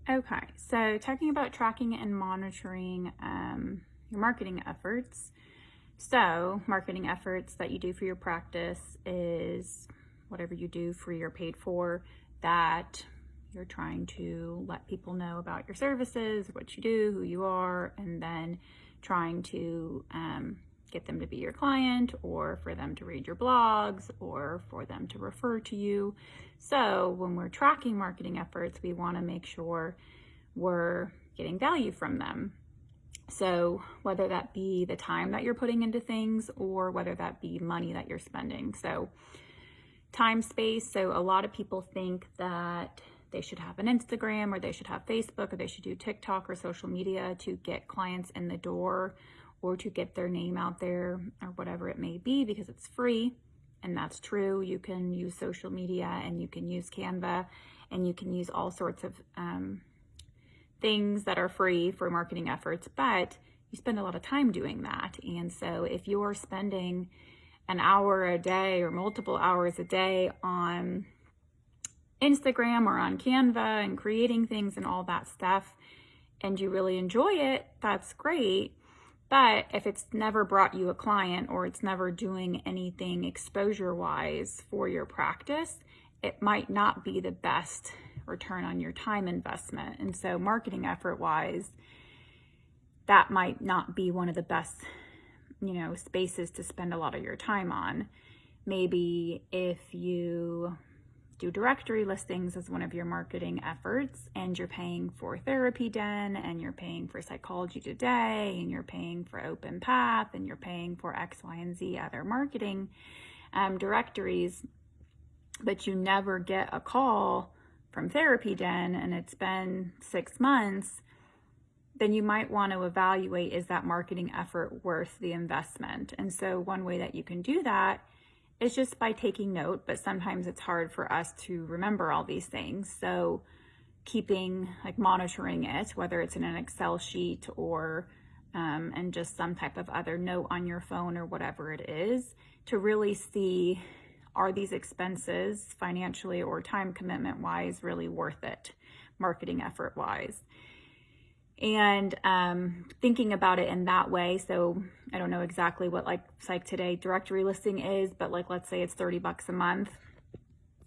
Okay, so talking about tracking and monitoring your marketing efforts. So, marketing efforts that you do for your practice is whatever you do free or paid for that you're trying to let people know about your services, what you do, who you are, and then trying to get them to be your client or for them to read your blogs or for them to refer to you. So when we're tracking marketing efforts, we want to make sure we're getting value from them. So whether that be the time that you're putting into things or whether that be money that you're spending. So time space. So a lot of people think that they should have an Instagram or they should have Facebook or they should do TikTok or social media to get clients in the door or to get their name out there or whatever it may be because it's free. And that's true. You can use social media and you can use Canva and you can use all sorts of things that are free for marketing efforts, but you spend a lot of time doing that. And so if you're spending an hour a day or multiple hours a day on Instagram or on Canva and creating things and all that stuff, and you really enjoy it, that's great. But if it's never brought you a client or it's never doing anything exposure-wise for your practice, it might not be the best return on your time investment. And so marketing effort-wise, that might not be one of the best, spaces to spend a lot of your time on. Maybe if you do directory listings as one of your marketing efforts and you're paying for Therapy Den and you're paying for Psychology Today and you're paying for Open Path and you're paying for X, Y, and Z other marketing directories, but you never get a call from Therapy Den and it's been 6 months, then you might want to evaluate, is that marketing effort worth the investment? And so one way that you can do that is just by taking note, but sometimes it's hard for us to remember all these things. So monitoring it, whether it's in an Excel sheet or and just some type of other note on your phone or whatever it is, to really see, are these expenses financially or time commitment wise really worth it, marketing effort wise? And thinking about it in that way. So I don't know exactly what Psych Today directory listing is, but let's say it's $30 a month.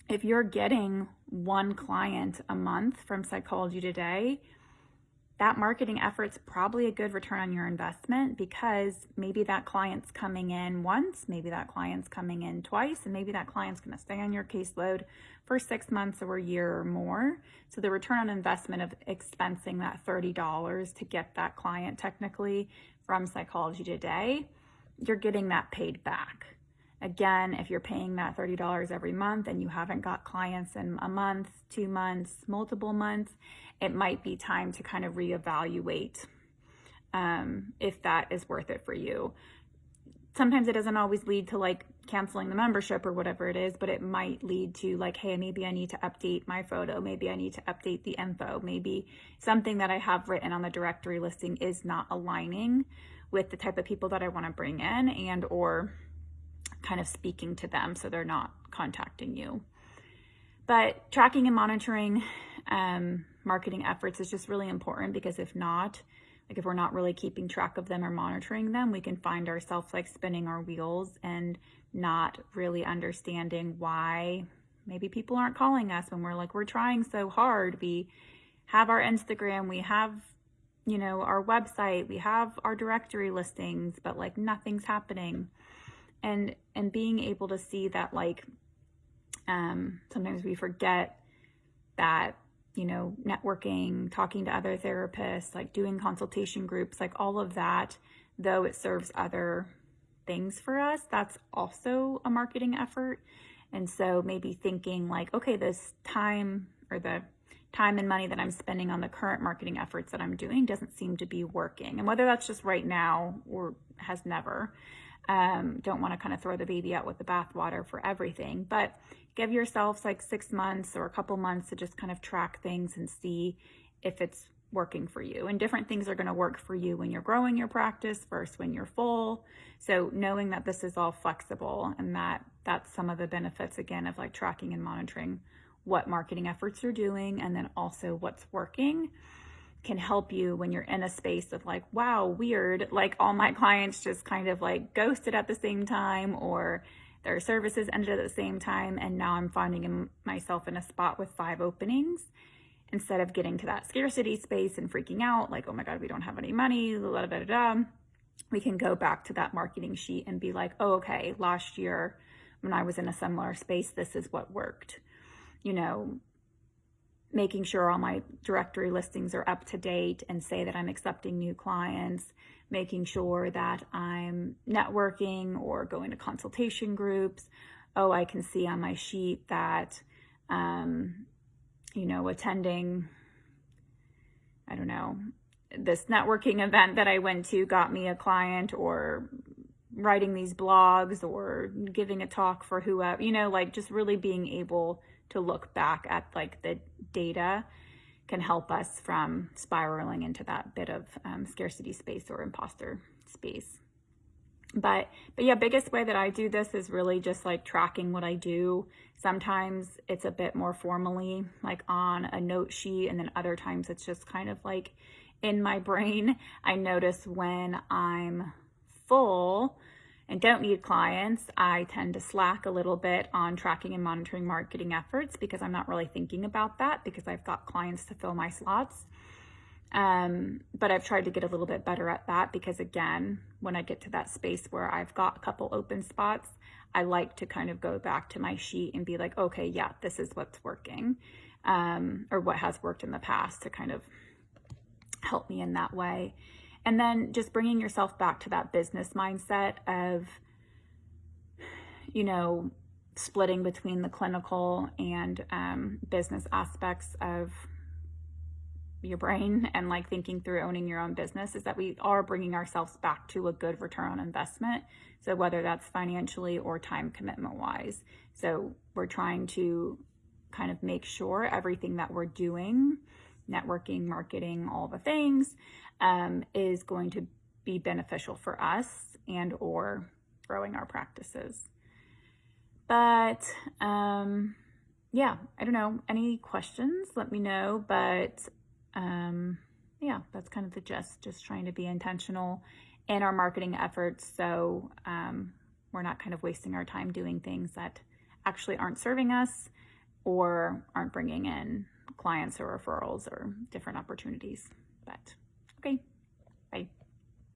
If you're getting one client a month from Psychology Today, that marketing effort's probably a good return on your investment because maybe that client's coming in once, maybe that client's coming in twice, and maybe that client's going to stay on your caseload for 6 months or a year or more. So the return on investment of expensing that $30 to get that client technically from Psychology Today, you're getting that paid back. Again, if you're paying that $30 every month and you haven't got clients in a month, 2 months, multiple months, it might be time to kind of reevaluate if that is worth it for you. Sometimes it doesn't always lead to canceling the membership or whatever it is, but it might lead to hey, maybe I need to update my photo. Maybe I need to update the info. Maybe something that I have written on the directory listing is not aligning with the type of people that I want to bring in and or kind of speaking to them so they're not contacting you. But tracking and monitoring marketing efforts is just really important because if not, if we're not really keeping track of them or monitoring them, we can find ourselves spinning our wheels and not really understanding why maybe people aren't calling us when we're trying so hard. We have our Instagram, we have our website, we have our directory listings, but nothing's happening. And being able to see that sometimes we forget that networking, talking to other therapists, doing consultation groups, all of that, though it serves other things for us, that's also a marketing effort. And so maybe thinking okay, this time or the time and money that I'm spending on the current marketing efforts that I'm doing doesn't seem to be working. And whether that's just right now or has never, don't want to kind of throw the baby out with the bathwater for everything, but give yourself 6 months or a couple months to just kind of track things and see if it's working for you. And different things are going to work for you when you're growing your practice versus when you're full. So knowing that this is all flexible and that's some of the benefits again of tracking and monitoring what marketing efforts you're doing and then also what's working can help you when you're in a space of like, wow, weird, like all my clients just kind of like ghosted at the same time, or their services ended at the same time, and now I'm finding myself in a spot with 5 openings. Instead of getting to that scarcity space and freaking out like, oh my God, we don't have any money, blah, blah, blah, blah, we can go back to that marketing sheet and be like, oh, okay, last year when I was in a similar space, this is what worked. You know, making sure all my directory listings are up to date and say that I'm accepting new clients, making sure that I'm networking or going to consultation groups. Oh, I can see on my sheet that, you know, attending, I don't know, this networking event that I went to got me a client, or writing these blogs or giving a talk for whoever, you know, like just really being able to look back at like the data can help us from spiraling into that bit of scarcity space or imposter space. But yeah, biggest way that I do this is really just like tracking what I do. Sometimes it's a bit more formally, like on a note sheet, and then other times it's just kind of like in my brain. I notice when I'm full and don't need clients, I tend to slack a little bit on tracking and monitoring marketing efforts because I'm not really thinking about that because I've got clients to fill my slots. But I've tried to get a little bit better at that because, again, when I get to that space where I've got a couple open spots, I like to kind of go back to my sheet and be like, okay, yeah, this is what's working, or what has worked in the past, to kind of help me in that way. And then just bringing yourself back to that business mindset of, you know, splitting between the clinical and business aspects of your brain, and like thinking through owning your own business, is that we are bringing ourselves back to a good return on investment. So whether that's financially or time commitment wise. So we're trying to kind of make sure everything that we're doing, networking, marketing, all the things, is going to be beneficial for us and or growing our practices. But yeah, I don't know, any questions, let me know. But yeah, that's kind of the gist, just trying to be intentional in our marketing efforts, so we're not kind of wasting our time doing things that actually aren't serving us or aren't bringing in clients or referrals or different opportunities. But okay.